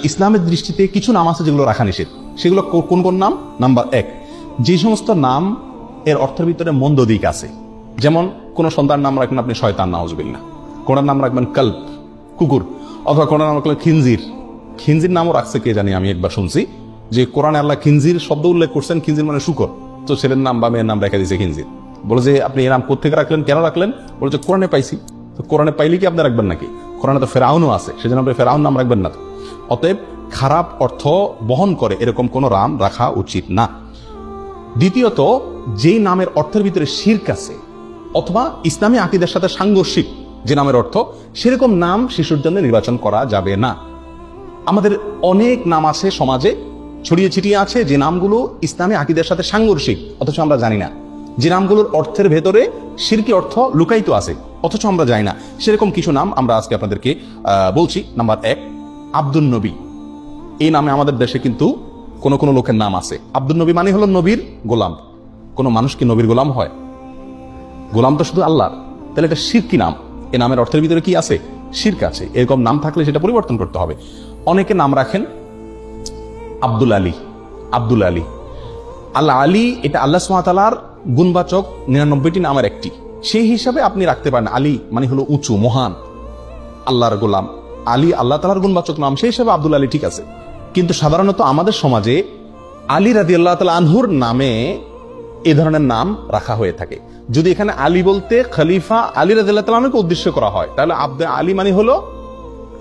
ইসলামের দৃষ্টিতে কিছু নাম আছে যেগুলো রাখা নিষেধ। সেগুলো কোন কোন নাম? নাম্বার 1, যে সমস্ত নাম এর অর্থের ভিতরে মন্দ দিক আছে। যেমন কোন সন্তান নাম রাখবেন আপনি শয়তান, নাউজুবিল্লাহ। কোনার নাম রাখবেন কল্ব, কুকুর, অথবা কোনার নাম রাখলেন খিনজির। খিনজির নামও রাখছে কে জানি, আমি একবার শুনছি যে কোরআনে আল্লাহ খিনজির শব্দ উল্লেখ করছেন। খিনজির মানে শুকর। তো ছেলের নাম বা মেয়ের নাম রেখে দিয়েছে খিনজির। বলে যে আপনি এই নাম কোথেকে রাখলেন, কেন রাখলেন? বলে যে কোরআনে পাইছি। তো কোরআনে পাইলে কি আপনি রাখবেন নাকি? কোরআনে তো ফেরাউনও আছে, সেজন্য আপনি ফেরাউন নাম রাখবেন না। তো অতএব খারাপ অর্থ বহন করে এরকম কোন নাম রাখা উচিত না। দ্বিতীয়ত, যেই নামের অর্থের ভিতরে শিরক আছে অথবা ইসলামী আকীদার সাথে সাংঘর্ষিক যে নামের অর্থ, সেরকম নাম শিশুর জন্য নির্বাচন করা যাবে না। আমাদের অনেক নাম আছে সমাজে ছড়িয়ে ছিটিয়ে আছে, যে নামগুলো ইসলামী আকীদার সাথে সাংঘর্ষিক, অথচ আমরা জানি না। যে নামগুলোর অর্থের ভেতরে শিরকি অর্থ লুকায়িত আছে, অথচ আমরা জানি না। সেরকম কিছু নাম আমরা আজকে আপনাদেরকে বলছি। নাম্বার 1, আব্দুল নবী। এই নামে আমাদের দেশে কিন্তু কোন কোন লোকের নাম আছে। আব্দুল নবী মানে হলো নবীর গোলাম। কোন মানুষ কি নবীর গোলাম হয়? গোলাম তো শুধু আল্লাহর। তাহলে এটা শিরকি নাম। এই নামের অর্থের ভিতরে কি আছে? শিরক আছে। এরকম নাম থাকলে সেটা পরিবর্তন করতে হবে। অনেকে নাম রাখেন আব্দুল আলী। আব্দুল আলী, আল্লাহ আলী, এটা আল্লাহ সুবহানাহু ওয়া তাআলার গুণবাচক 99টি নামের একটি। সেই হিসাবে আপনি রাখতে পারেন। আলী মানে হলো উঁচু, মহান, আল্লাহর গোলাম। আলী আল্লাহ তাআলার গুণবাচক নাম, সেই হিসাবে আব্দুল আলী ঠিক আছে। কিন্তু সাধারণত আমাদের সমাজে আলী রাদিয়াল্লাহু তাআলা আনহুর নামে এই ধরনের নাম রাখা হয়ে থাকে। যদি এখানে আলী বলতে খলিফা আলী রাদিয়াল্লাহু তাআলা আনহুকে উদ্দেশ্য করা হয়, তাহলে আব্দুল আলী মানে হলো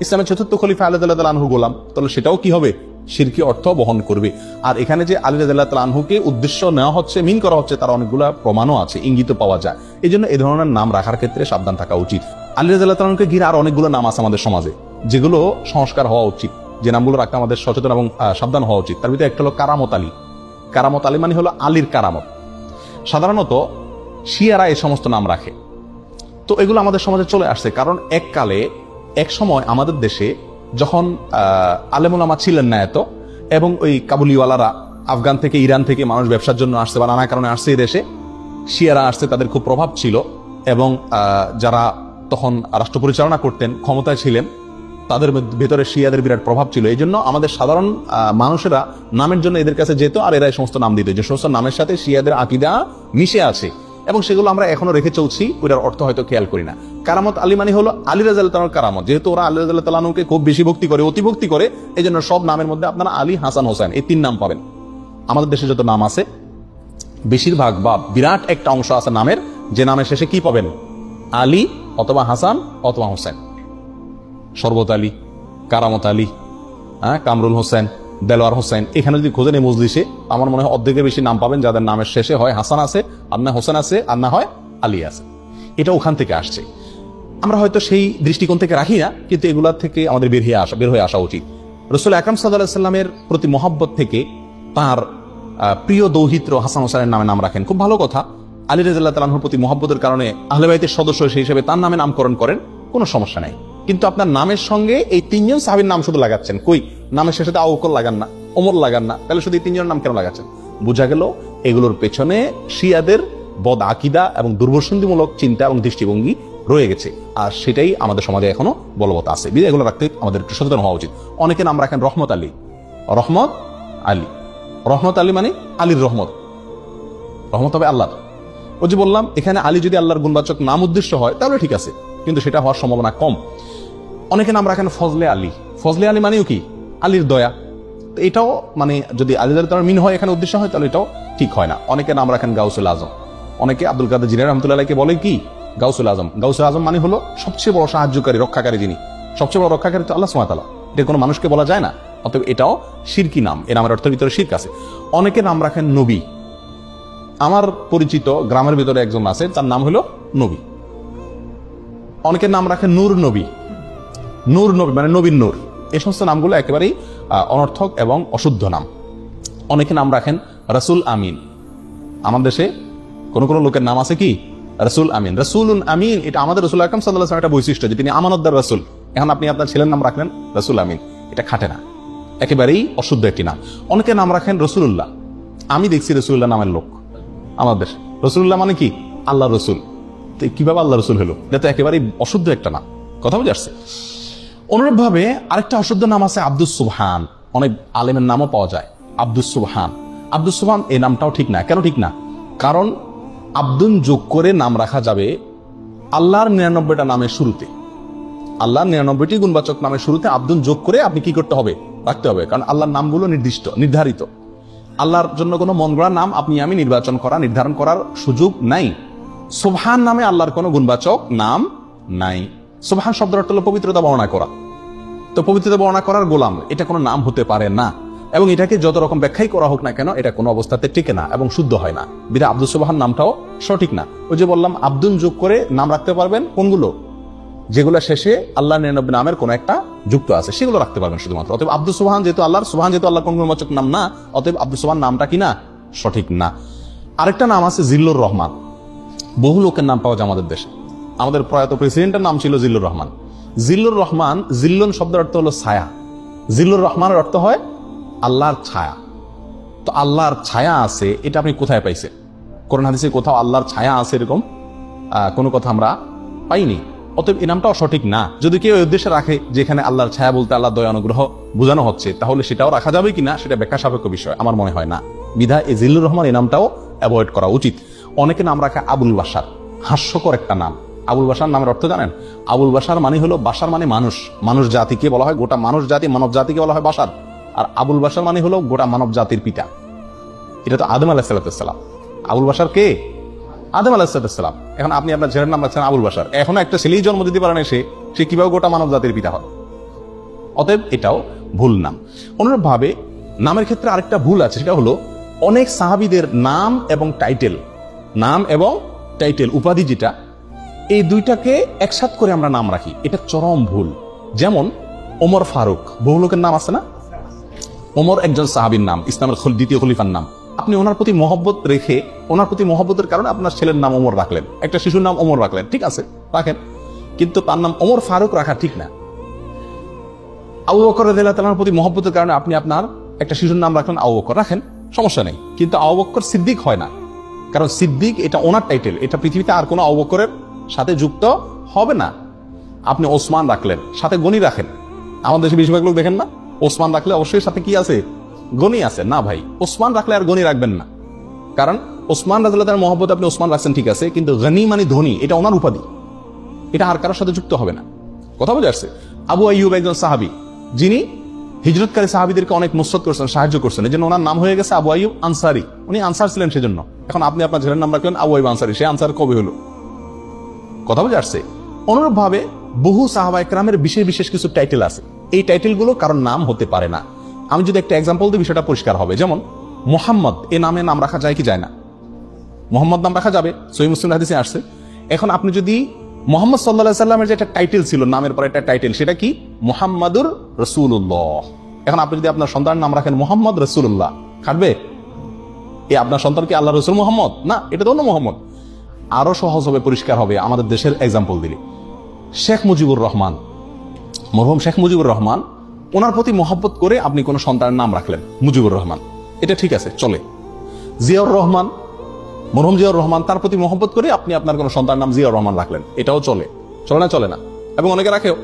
ইসলামের চতুর্থ খলিফা আলী রাদিয়াল্লাহু তাআলা আনহুর গোলাম। তাহলে সেটাও কি হবে? শিরকি অর্থ বহন করবে। আর এখানে যে আলী রাদিয়াল্লাহু তাআলা আনহুকে উদ্দেশ্য নেওয়া হচ্ছে, মিন করা হচ্ছে, তার অনেকগুলো প্রমাণও আছে, ইঙ্গিত পাওয়া যায়। এই জন্য এই ধরনের নাম রাখার ক্ষেত্রে সাবধান থাকা উচিত। আলী রাদিয়াল্লাহু তাআলা আনহুকে ঘিরে আর অনেকগুলো নাম আছে আমাদের সমাজে, যেগুলো সংস্কার হওয়া উচিত, যে নামগুলো রাখতে আমাদের সচেতন এবং সাবধান হওয়া উচিত। তার ভিতরে একটা হলো কারামত আলী। কারামত আলী মানে হলো আলীর কারামত। সাধারণত শিয়ারা এই সমস্ত নাম রাখে। তো এগুলো আমাদের সমাজে চলে আসছে, কারণ এক সময় আমাদের দেশে যখন আলেমুল আমা ছিলেন না এত, এবং ওই কাবুলিওয়ালারা আফগান থেকে, ইরান থেকে মানুষ ব্যবসার জন্য আসছে বা নানা কারণে আসছে এই দেশে, শিয়ারা আসছে, তাদের খুব প্রভাব ছিল। এবং যারা তখন রাষ্ট্র পরিচালনা করতেন, ক্ষমতায় ছিলেন, তাদের ভেতরে শিয়াদের বিরাট প্রভাব ছিল। এই জন্য আমাদের সাধারণ মানুষেরা নামের জন্য এদের কাছে যেত, আর এরা এই সমস্ত নাম দিত, যে সমস্ত নামের সাথে শিয়াদের আকীদা মিশে আছে, এবং সেগুলো আমরা এখনো রেখে চলছি। ওইটার অর্থ হয়তো খেয়াল করি না। কারামত আলী মানে হলো আলী রাদিয়াল্লাহু তাআলার কারামত। যেহেতু ওরা আলী রাদিয়াল্লাহু তাআলা আনহুকে খুব বেশি ভক্তি করে, অতি ভক্তি করে, এই জন্য সব নামের মধ্যে আপনারা আলী, হাসান, হোসেন এই 3 নাম পাবেন। আমাদের দেশে যত নাম আছে, বেশিরভাগ বা বিরাট একটা অংশ আছে নামের, যে নামের শেষে কি পাবেন? আলী অথবা হাসান অথবা হোসেন। শরবত আলী, কারামত আলী, কামরুল হোসেন, দেলোয়ার হোসেন। এখানে যদি খোঁজেন এই মজলিসে, আমার মনে হয় অর্ধেকের বেশি নাম পাবেন যাদের নামের শেষে হয় হাসান আছে, আর না হোসেন আছে, আর না হয় আলী আছে। এটা ওখান থেকে আসছে। আমরা হয়তো সেই দৃষ্টিকোণ থেকে রাখি না, কিন্তু এগুলা থেকে আমাদের বের হয়ে আসা উচিত। রাসূল আকরাম সাল্লাল্লাহু আলাইহি ওয়াসাল্লামের প্রতি মহব্বত থেকে তার প্রিয় দৌহিত্র হাসান হোসেনের নামে নাম রাখেন, খুব ভালো কথা। আলী রাদিয়াল্লাহু তাআলা আনহুর প্রতি মহব্বতের কারণে আহলে বাইতের সদস্য সেই হিসেবে তার নামে নামকরণ করেন, কোনো সমস্যা নাই। কিন্তু আপনার নামের সঙ্গে এই 3 জন সাহাবীর নাম শুধু লাগাচ্ছেন, কই নামের শেষে আবু বকর লাগান না, ওমর লাগান না, তাহলে শুধু এই 3 জনের নাম কেন লাগাচ্ছেন? বোঝা গেল এগুলোর পেছনে শিয়াদের বদ আকীদা এবং দুর্বসন্ধিমূলক চিন্তা এবং দৃষ্টিভঙ্গি রয়ে গেছে, আর সেটাই আমাদের সমাজে এখনো বলবৎ আছে। এগুলো রাখতে আমাদের একটু সচেতন হওয়া উচিত। অনেকে নাম রাখেন রহমত আলী। রহমত আলী, রহমত আলী মানে আলীর রহমত। রহমত হবে আল্লাহর। ও যে বললাম, এখানে আলী যদি আল্লাহর গুণবাচক নাম উদ্দেশ্য হয় তাহলে ঠিক আছে, কিন্তু সেটা হওয়ার সম্ভাবনা কম। অনেকে নাম রাখেন ফজলে আলী। ফজলে আলী মানেও কি? আলীর দয়া। তো এটাও মানে যদি আলী তার মিন হয় এখানে উদ্দেশ্য হয়, তাহলে এটাও ঠিক হয় না। অনেকে নাম রাখেন গাউসুল আজম। অনেকে আব্দুল কাদের জিলানী রাহমাতুল্লাহ আলাইহিকে বলে কি? গাউসুল আজম। গাউসুল আজম মানে হলো সবচেয়ে বড় সাহায্যকারী, রক্ষাকারী। যিনি সবচেয়ে বড় রক্ষাকারী তো আল্লাহ সুবহানাহু ওয়া তাআলা। এটা কোনো মানুষকে বলা যায় না, অতএব এটাও শিরকি নাম। এর নামের অর্থের ভিতরে শিরক আছে। অনেকে নাম রাখেন নবী। আমার পরিচিত গ্রামের ভিতরে একজন আছে, তার নাম হলো নবী। অনেকের নাম রাখেন নূর নবী। নূর নবী মানে নবীর নূর। এই সমস্ত নামগুলো একেবারেই অনর্থক এবং অশুদ্ধ নাম। অনেকে নাম রাখেন রাসূল আমিন। আমার দেশে কোন কোন লোকের নাম আছে কি? রাসূল আমিন। রাসূলুন আমিন, এটা আমাদের রাসূল আকরাম সাল্লাল্লাহু আলাইহি ওয়াসাল্লাম একটা বৈশিষ্ট্য, যে তিনি আমানতদার রাসূল। এখন আপনি আপনার ছেলের নাম রাখলেন রাসূল আমিন, এটা খাটে না, একেবারেই অশুদ্ধ একটি নাম। অনেকে নাম রাখেন রাসূলুল্লাহ। আমি দেখছি রাসূলুল্লাহ নামের লোক আমাদের দেশে। রাসূলুল্লাহ মানে কি? আল্লাহ রসুল। তো কিভাবে আল্লাহ রসুল হলো? এটা তো একেবারেই অশুদ্ধ একটা নাম। কথা বুঝে আসছে? অনুরূপভাবে আরেকটা অশুদ্ধ নাম আছে আব্দুস সুবহান। অনেক আলেমের নামও পাওয়া যায় আব্দুস সুবহান। আব্দুস সুবহান এই নামটাও ঠিক না। কেন ঠিক না? কারণ আব্দুন যোগ করে নাম রাখা যাবে আল্লাহর 99টা নামের শুরুতে। আল্লাহর 99টি গুণবাচক নামের শুরুতে আব্দুন যোগ করে আপনি কি করতে হবে? রাখতে হবে। কারণ আল্লাহর নামগুলো নির্ধারিত। আল্লাহর জন্য কোনো মন গড়া নাম আপনি আমি নির্ধারণ করার সুযোগ নাই। সুবহান নামে আল্লাহর কোনো গুণবাচক নাম নাই। সুবহান শব্দের অর্থ হলো পবিত্রতা বর্ণনা করা। তো পবিত্রতা বর্ণনা করার গোলাম এটা কোনো নাম হতে পারে না, এবং এটাকে যত রকম ব্যাখ্যাই করা হোক না কেন এটা কোনো অবস্থাতে টিকে না এবং শুদ্ধ হয় না। বিধায় আব্দুস সুবহান নামটাও সঠিক না। ওই যে বললাম আব্দুন যোগ করে নাম রাখতে পারবেন কোনগুলো? যেগুলো শেষে আল্লাহ 99 নামের কোন একটা যুক্ত আছে সেগুলো রাখতে পারবেন শুধুমাত্র। অতএব আব্দুস সুবহান যেহেতু আল্লাহর কোন গুণবাচক নাম না, অতএব আব্দুস সুবহান নামটা কি না? সঠিক না। আরেকটা নাম আছে জিল্লুর রহমান। বহু লোকের নাম পাওয়া যায় আমাদের দেশে। আমাদের প্রয়াত প্রেসিডেন্টের নাম ছিল জিল্লুর রহমান। জিল্লুর রহমান, জিল্লুন শব্দের অর্থ হলো ছায়া। জিল্লুর রহমানের অর্থ হয় আল্লাহর ছায়া। তো আল্লাহর ছায়া আছে এটা আপনি কোথায় পাইছেন? কোরআন হাদিসে কোথাও আল্লাহর ছায়া আছে এরকম কোনো কথা আমরা পাইনি। অতএব এই নামটাও সঠিক না। যদি কেউ এই উদ্দেশ্যে রাখে যেখানে আল্লাহর ছায়া বলতে আল্লাহ দয়া অনুগ্রহ বোঝানো হচ্ছে, তাহলে সেটাও রাখা যাবে কিনা সেটা ব্যাখ্যা সাপেক্ষ বিষয়, আমার মনে হয় না। বিধায় এই জিল্লুর রহমান এই নামটাও অ্যাভয়েড করা উচিত। অনেকে নাম রাখে আবুল বাশার, হাস্যকর একটা নাম। আবুল বাশার নামের অর্থ জানেন? আবুল বাশার মানে হলো, বাশার মানে মানুষ, মানুষ জাতিকে বলা হয়, গোটা মানুষ জাতি, মানব জাতিকে বলা হয় বাশার। আর আবুল বাশার মানে হলো গোটা মানব জাতির পিতা। এটা তো আদম আলাইহিসসালাম। আবুল বাশার কে? আদম আলাইহিসসালাম। এখন আপনি আপনার ছেলের নাম রাখছেন আবুল বাশার। এখনো একটা ছেলেই জন্ম দিতে পারে না, সে কিভাবে গোটা মানব জাতির পিতা হয়? অতএব এটাও ভুল নাম। অনুরূপ ভাবে নামের ক্ষেত্রে আরেকটা ভুল আছে, সেটা হলো অনেক সাহাবীদের নাম এবং টাইটেল উপাধি যেটা, এই দুইটাকে একসাথ করে আমরা নাম রাখি। এটা চরম ভুল। যেমন ওমর ফারুক, বহু লোকের নাম আছে না? ওমর একজন সাহাবীর নাম, ইসলামের দ্বিতীয় খলিফার নাম। আপনি ওনার প্রতি মহব্বত রেখে, ওনার প্রতি মহব্বতের কারণে আপনার ছেলের নাম ওমর রাখলেন, একটা শিশুর নাম ওমর রাখলেন, ঠিক আছে রাখেন, কিন্তু তার নাম ওমর ফারুক রাখা ঠিক না। আবু বকর রাদিয়াল্লাহু তাআলার প্রতি মহব্বতের কারণে আপনি আপনার একটা শিশুর নাম রাখলেন আবু বকর, রাখেন, সমস্যা নেই। কিন্তু আবু বকর সিদ্দিক হয় না, কারণ সিদ্দিক এটা ওনার টাইটেল, এটা পৃথিবীতে আর কোনো আবু বকরের সাথে যুক্ত হবে না। আপনি ওসমান রাখলেন, সাথে গনি রাখেন। আমাদের দেশে বেশিরভাগ লোক দেখেন না, ওসমান রাখলে অবশ্যই সাথে কি আছে? গনি আছে। না ভাই, ওসমান রাখলে আর গনি রাখবেন না। কারণ ওসমান রাদিয়াল্লাহু তাআলার মহব্বত আপনি ওসমান রাখছেন ঠিক আছে, কিন্তু গনি মানে ধনী, এটা ওনার উপাধি, এটা আর কারোর সাথে যুক্ত হবে না। কথা বোঝা যাচ্ছে? আবু আইয়ুব একজন সাহাবী, যিনি হিজরতকারী সাহাবীদেরকে অনেক নুসরত করছেন, সাহায্য করছেন, এজন্য ওনার নাম হয়ে গেছে আবু আইয়ুব আনসারী। উনি আনসার ছিলেন সেজন্য। এখন আপনি আপনার ছেলের নাম রাখলেন আবু আইয়ুব আনসারী, সে আনসার কবে হলো? কথা বোঝা যাচ্ছে? অনুরূপ ভাবে বহু সাহাবায়ে কেরামের বিশেষ বিশেষ কিছু টাইটেল আছে, এই টাইটেলগুলো কারণ নাম হতে পারে না। আমি যদি একটা এক্সাম্পল দিই বিষয়টা পরিষ্কার হবে। যেমন মোহাম্মদ, এই নামে নাম রাখা যায় কি যায় না? মোহাম্মদ নাম রাখা যাবে, সহিহ মুসলিম হাদিসে আসছে। এখন আপনি যদি মোহাম্মদ সাল্লাল্লাহু আলাইহি সাল্লামের যে একটা টাইটেল ছিল, নামের পরে একটা টাইটেল, সেটা কি? মুহাম্মাদুর রাসূলুল্লাহ। এখন আপনি যদি আপনার সন্তানের নাম রাখেন মুহাম্মদ রাসূলুল্লাহ, খাটবে? এই আপনার সন্তান কি আল্লাহ রাসূল মুহাম্মদ? না, এটা তো অন্য মুহাম্মদ। আরো সহজ হবে, পরিষ্কার হবে আমাদের দেশের এক্সাম্পল দিলে। শেখ মুজিবুর রহমান, মরহুম শেখ মুজিবুর রহমান, ওনার প্রতি মহব্বত করে আপনি কোন সন্তানের নাম রাখলেন মুজিবুর রহমান, এটা ঠিক আছে, চলে। জিয়াউর রহমান, মরহুম জিয়াউর রহমান, তার প্রতি মহব্বত করে আপনি আপনার কোন সন্তানের নাম জিয়াউর রহমান রাখলেন, এটাও চলে। চলে না? চলে না। এবং অনেকে রাখেও।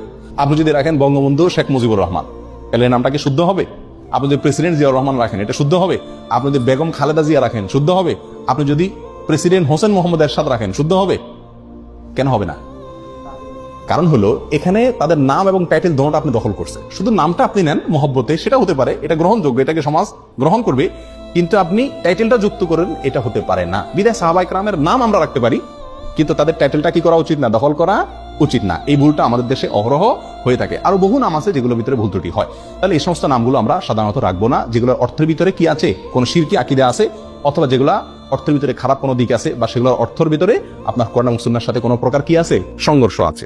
আপনি যদি রাখেন বঙ্গবন্ধু শেখ মুজিবুর রহমান, তাহলে এই নামটা কি শুদ্ধ হবে? আপনি যদি প্রেসিডেন্ট জিয়াউর রহমান রাখেন, এটা শুদ্ধ হবে? আপনি যদি বেগম খালেদা জিয়া রাখেন, শুদ্ধ হবে? আপনি যদি প্রেসিডেন্ট হোসেন মোহাম্মদ এরশাদ রাখেন, শুদ্ধ হবে? কেন হবে না? কারণ হলো এখানে তাদের নাম এবং টাইটেল দুটোটা আপনি দখল করছেন। শুধু নামটা আপনি নেন মহব্বতে, সেটা হতে পারে, এটা গ্রহণযোগ্য, এটাকে সমাজ গ্রহণ করবে, কিন্তু আপনি টাইটেলটা যুক্ত করেন, এটা হতে পারে না। বিধায় সাহাবায়ে কেরামের নাম আমরা রাখতে পারি, কিন্তু তাদের টাইটেলটা কি করা উচিত না? দখল করা উচিত না। এই ভুলটা আমাদের দেশে অহরহ হয়ে থাকে। আরো বহু নাম আছে যেগুলোর ভিতরে ভুল ত্রুটি হয়। তাহলে এই সমস্ত নামগুলো আমরা সাধারণত রাখবো না, যেগুলোর অর্থের ভিতরে কি আছে, কোন শিরকি আকীদা আছে, অথবা যেগুলা অর্থের ভিতরে খারাপ কোনো দিক আছে, বা সেগুলোর অর্থের ভিতরে আপনার কোরআন এবং সুন্নাহর সাথে কোনো প্রকার কি আছে, সংঘর্ষ আছে।